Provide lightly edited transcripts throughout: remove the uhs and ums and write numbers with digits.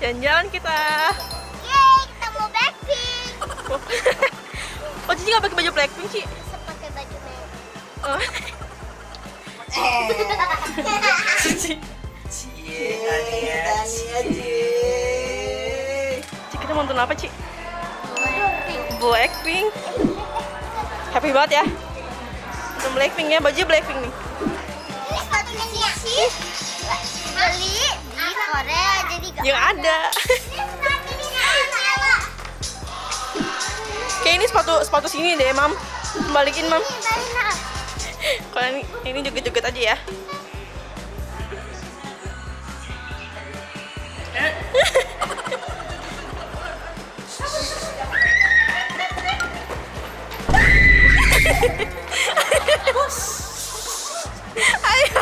Jalan-jalan kita. Yeay, kita mau Blackpink. Oh, Cici nggak pakai baju Blackpink, Ci? Bisa pakai baju merah. Oh. Cici. Tania, Ci, kita nonton apa, Ci? Blackpink. Blackpink. Happy banget ya. Nonton Blackpink ya, baju Blackpink nih. Ini sepatunya Cici. Beli di Korea jadi gak Yang ada. Kayak ini sepatu sini deh, Mam. Balikin, Mam. Kalau ini joget-joget aja ya. Ayo.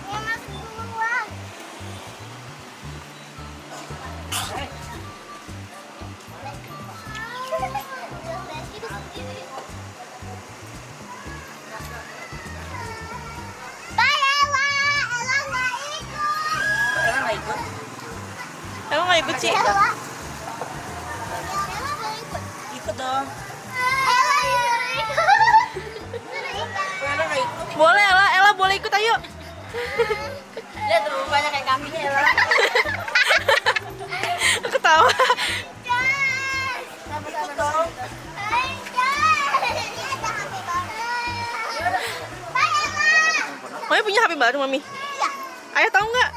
Ya masuk duluan. Bye Ella, Ella nggak ikut. Ella nggak ikut? Emang nggak ikut, Ci? Ella boleh ikut. Ikut dong. Ella suruh ikut. Suruh ikut. Ella nggak ikut. Boleh, Ella boleh ikut, ayo. Lihat tuh banyak kayak kambingnya Ella. Ketawa. Ikut dong. Bye Ella. Mami punya HP baru, Mami. Iya. Ayah tahu nggak?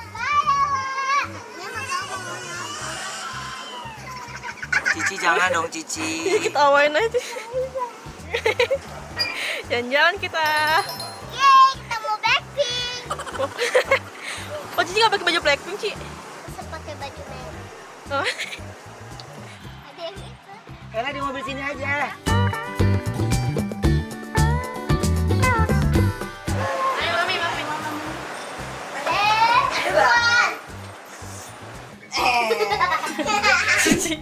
Cici jangan dong, Cici. Ketawain aja. Jalan-jalan kita. Yeay, kita mau Blackpink. Oh, Cici nggak pakai baju Blackpink, Ci? Bisa pakai baju merah. Oh. Ada yang itu. Ella di mobil sini aja. Ayo, Mami. Duluan. Cici.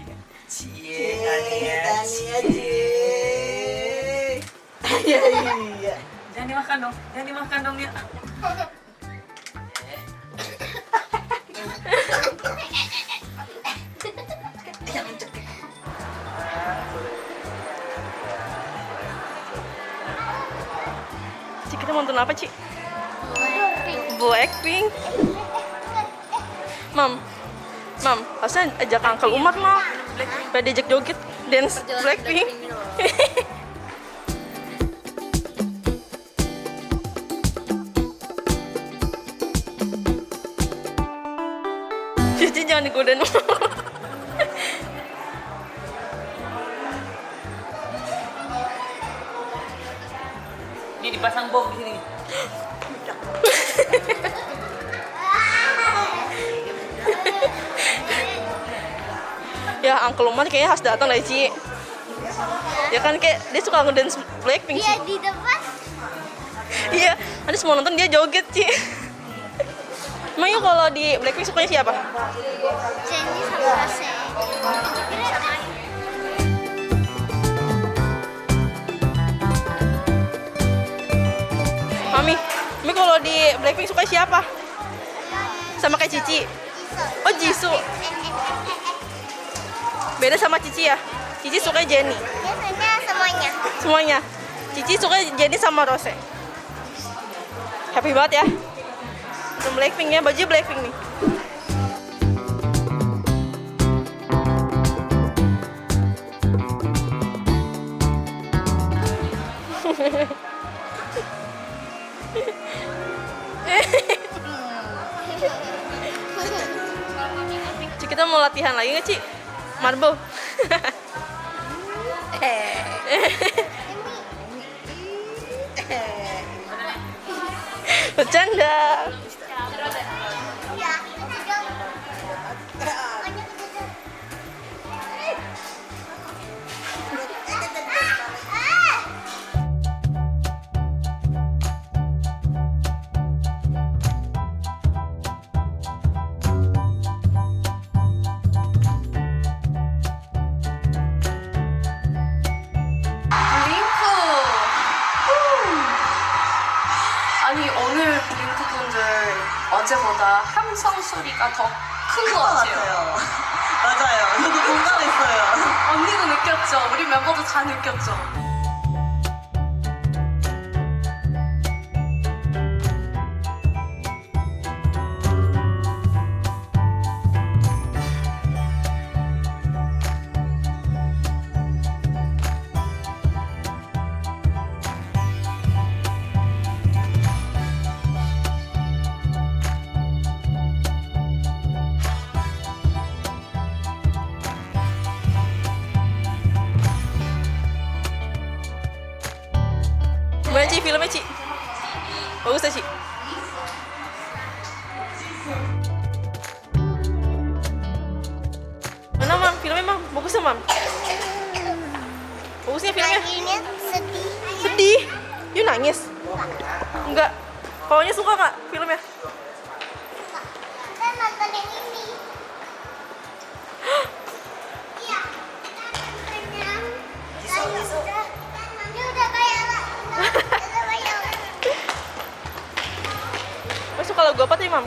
Tania, iya. Jangan dimakan dong ya. Ci, kita nonton apa, Ci? Blackpink. Mam, harusnya ajak Uncle Umar, Mam. Biar diajak joget, dance Blackpink. Cici jangan digodain. Ini dipasang bom di sini. Ya, Uncle Umar kayaknya harus datang deh, Ci. Ya kan kayak dia suka ngedance Blackpink, Dia Ci. di depan. Iya, nanti semua nonton dia joget, Ci. Emang yuk kalau di Blackpink sukanya siapa? Jennie sama Rose. Mami kalau di Blackpink suka siapa? Sama kayak Cici. Oh, Jisoo. Beda sama Cici ya? Cici suka Jennie. Biasanya semuanya. Semuanya. Cici suka Jennie sama Rose. Happy banget ya. Nonton Blackpink ya, baju Blackpink nih. Ci, kita mau latihan lagi nggak, Ci? Marble. Bercanda. Ya. 어제보다 함성 소리가 더 큰 것 같아요. 맞아요. 저도 공감했어요. 언니도 느꼈죠? 우리 멤버도 다 느꼈죠? Gimana Ci filmnya Ci? Bagus ya Ci? Mana Mam? Filmnya Mam? Bagus ya Mam? Bagusnya filmnya? Akhirnya sedih. Sedih? You nangis? Enggak. Pokoknya suka nggak filmnya? Kita nonton yang ini. Iya. Kita nonton yang dia udah kayak lah. Udah kayak. Mas suka lagu apa tuh Mam?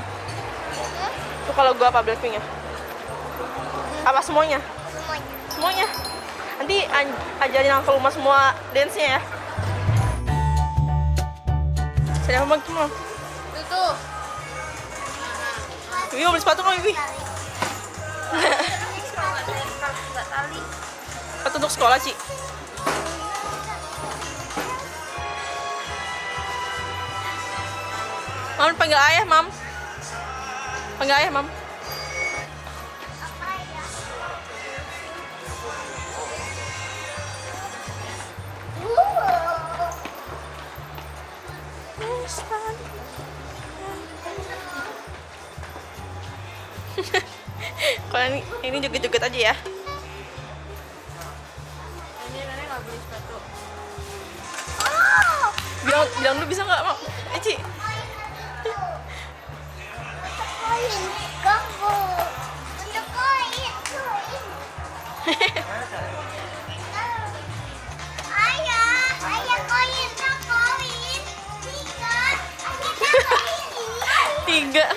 Suka lagu apa Blackpink-nya? Apa semuanya? Semuanya. Semuanya? Nanti ajarin Uncle Uma semua dance-nya ya. Saya mau Mam. Tuh. Wiwi mau beli sepatu nggak Wiwi? Sepatu untuk sekolah Ci. Mam panggil ayah Mam. Panggil ayah Mam. Kalau ini joget-joget aja ya. Bilang dulu bisa nggak Mam? Ci. Koin. Kamu. Untuk koin. Ayah koin. Koin. Tiga. 3.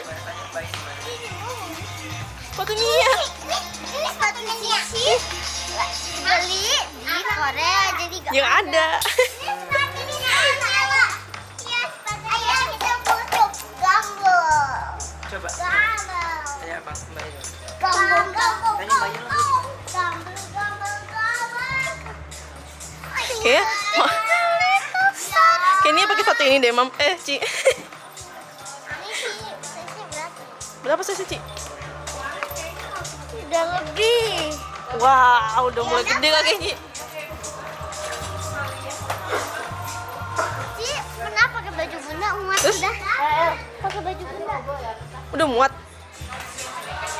Sepatu Nia. Ini sepatunya Cici. Beli di Korea jadi gak Yang ada. Ini sepatunya Nala. Iya, sepatu ayah kita foto gambar. Coba. Gambar. Tanya Bang kembali. Gambar. Tanya Mbak Yul. Kayak Nia pakai sepatu ini deh Mam. Ci. Berapa sih Ci? Udah lebih. Wow, udah mulai gede kakinya. Ci, pernah pakai baju bunda muat Terus? udah. Pakai baju bunda. Udah muat.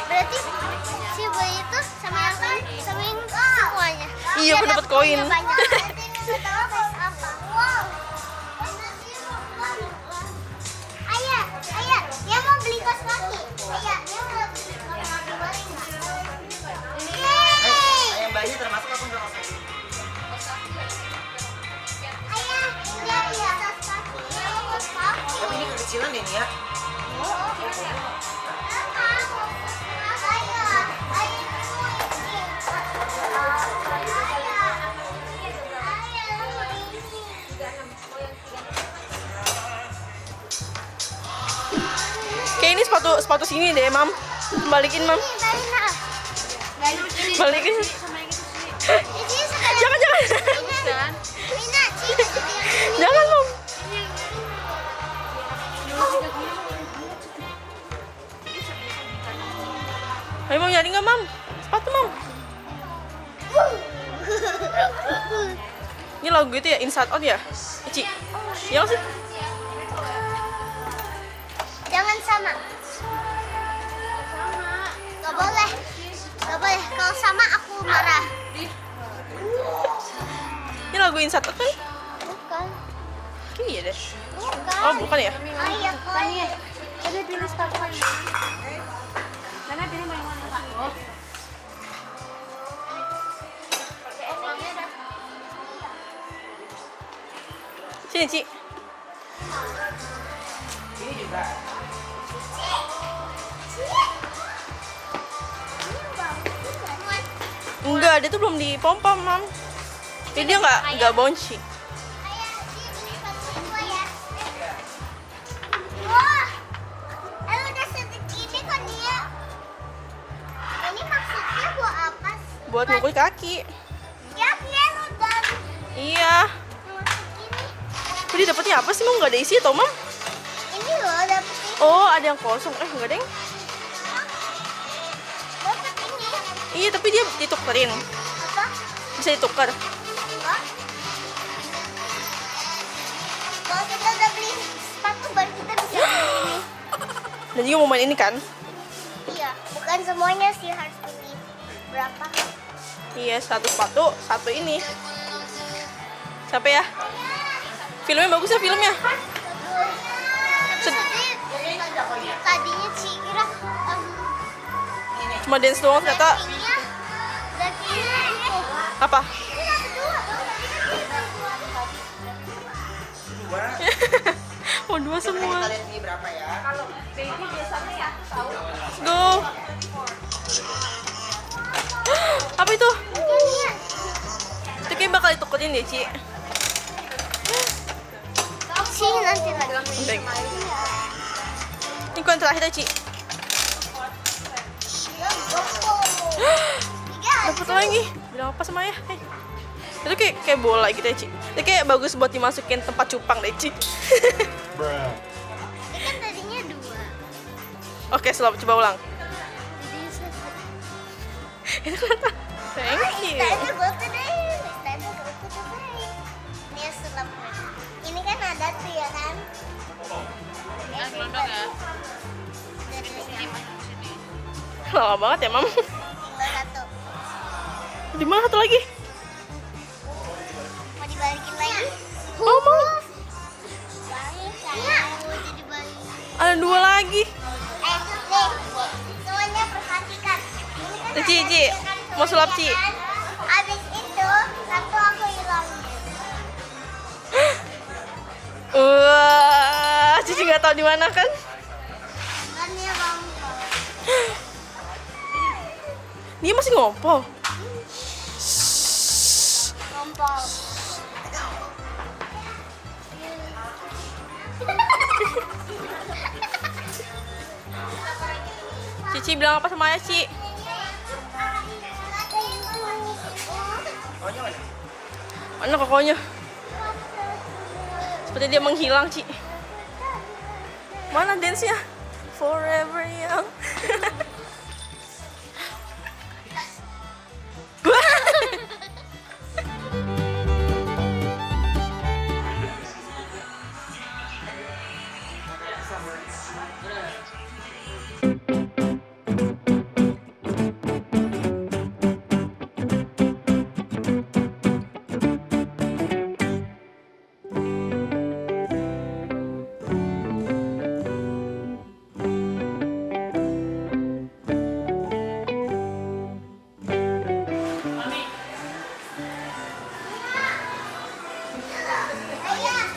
Berarti si bayi itu sama yang semuanya. Iya, aku dapat koin. Banyak. Nanti nggak tahu kayak apa. Wow. Ayah, dia mau beli kaos kaki. Ayah, dia mau beli kaos kaki. Boleh nggak? Yeay. Ayam bayi termasuk apa enggak Mas? Ayah, dia kaos kaki. Dia mau kaos kaki. Tapi ini kekecilan deh Nia. Kayak ini sepatu sini deh Mam. Balikin Mam. Balikin. Jangan. Jangan Mam. Ayo Mam nyari nggak Mam? Sepatu Mam. Ini lagu itu ya Inside Out ya? Ci. Iya nggak sih? Jangan sama. Gak boleh. Kalau sama aku marah. Ini lagu Inside Out kan? Bukan. Iya deh. Bukan. Oh bukan ya? Ayah koin. Udah pilih sepatu mana? Karena pilih yang mana? Oh. Sini Ci. Ini juga. Enggak, dia tuh belum dipompa, Mam. Jadi dia nggak bouncy. Wah, udah segini kan dia. Ini maksudnya buat apa sih? Buat ngukul kaki. Ya, dia udah Iya. segini. Jadi dapetnya apa sih, Mam? Nggak ada isi atau, Mam? Ini loh dapet ini. Oh, ada yang kosong. Nggak, Deng. Dapet ini. Iya, tapi dia ditukerin. Apa? Bisa ditukar. Enggak. Kalau kita udah beli sepatu baru kita bisa beli ini. Dan juga mau main ini kan? Iya, bukan semuanya sih harus beli berapa. Iya, satu sepatu, satu ini. Siapa ya? Filmnya bagus ya, filmnya. Tadinya Ci kira Cuma dance doang ternyata. dagingnya itu. Apa? Ini dapat dua. Dua. Mau dua semua. Kalian ini berapa ya? Let's go. Apa itu? Itu kayak bakal ditukerin deh, Ci. Ci nanti lagi. Baik. Ini yang terakhir ya, Ci. Dapat lagi. Bilang apa sama ayah? Hey. Itu kayak bola gitu ya, Ci. Itu kayak bagus buat dimasukin tempat cupang deh, Ci. Ini kan tadinya dua. Oke, selamat coba ulang. Jadi satu. Itu kelihatan. Thank you. Listanya go today. Listanya go today. Ini sulap. Ini kan ada tuh ya kan? Yang gelondong ya? Dari sini. Lama banget ya, Mam. Tinggal satu. Di mana satu lagi? Mau dibalikin lagi? Oh, mau. Iya. Mau jadi balik. Ada dua lagi. Nih. Semuanya perhatikan. Ini kan Ci, ada Ci. tuh ya kan, Mau sulap, Ci. ya kan? Abis itu, satu aku hilangin. Wah, Cici nggak tahu di mana kan? Kan dia ngompol. Dia masih ngompol. Ngompol. Cici bilang apa sama ayah, Ci? Pokoknya mana? Mana kokonya? Seperti dia menghilang, Ci. Mana dance-nya? Forever young.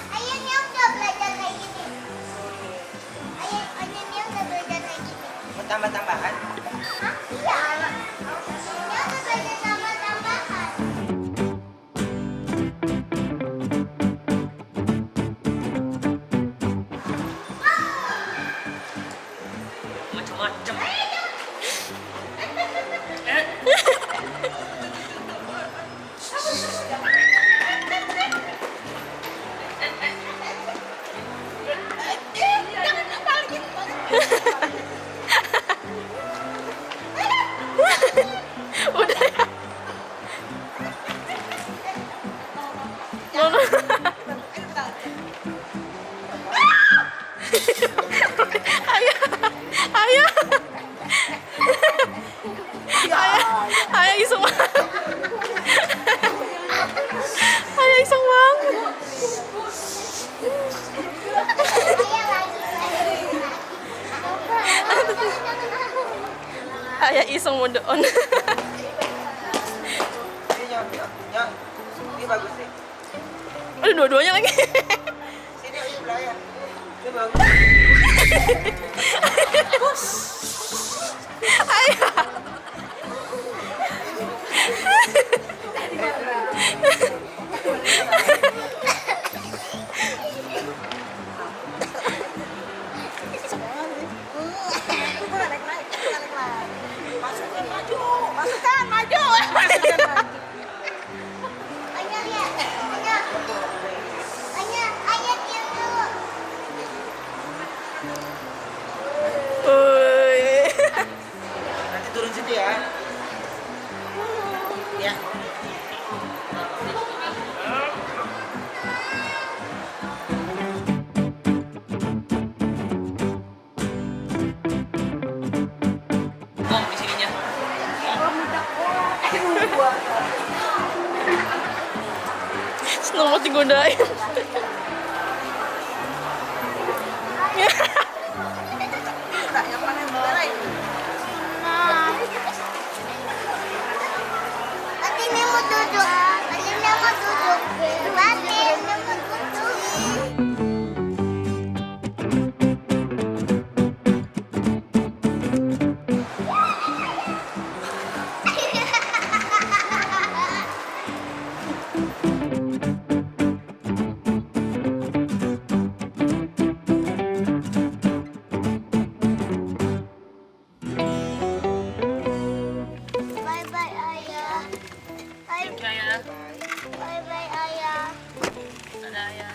Ayahnya udah belajar kayak gini. Ayahnya udah belajar kayak gini. Mau tambah-tambahan? Hah? Iya. Ayahnya udah belajar tambah-tambahan. Macam-macam. Udah ya. No, no. Ayah, ayah, ayah iseng banget. Ayah iseng banget. Ayah iseng mode on. Ini yang ini bagus nih. Aduh, dua-duanya lagi. Sini sebelah ya. Ini bagus. Ayah. takut digodain. Nah, yang mana yang belain? Nanti ini mau duduk. Nanti ini mau duduk. Nanti ini mau duduk. Bye bye ayah. Bye bye ayah. Ada ayah.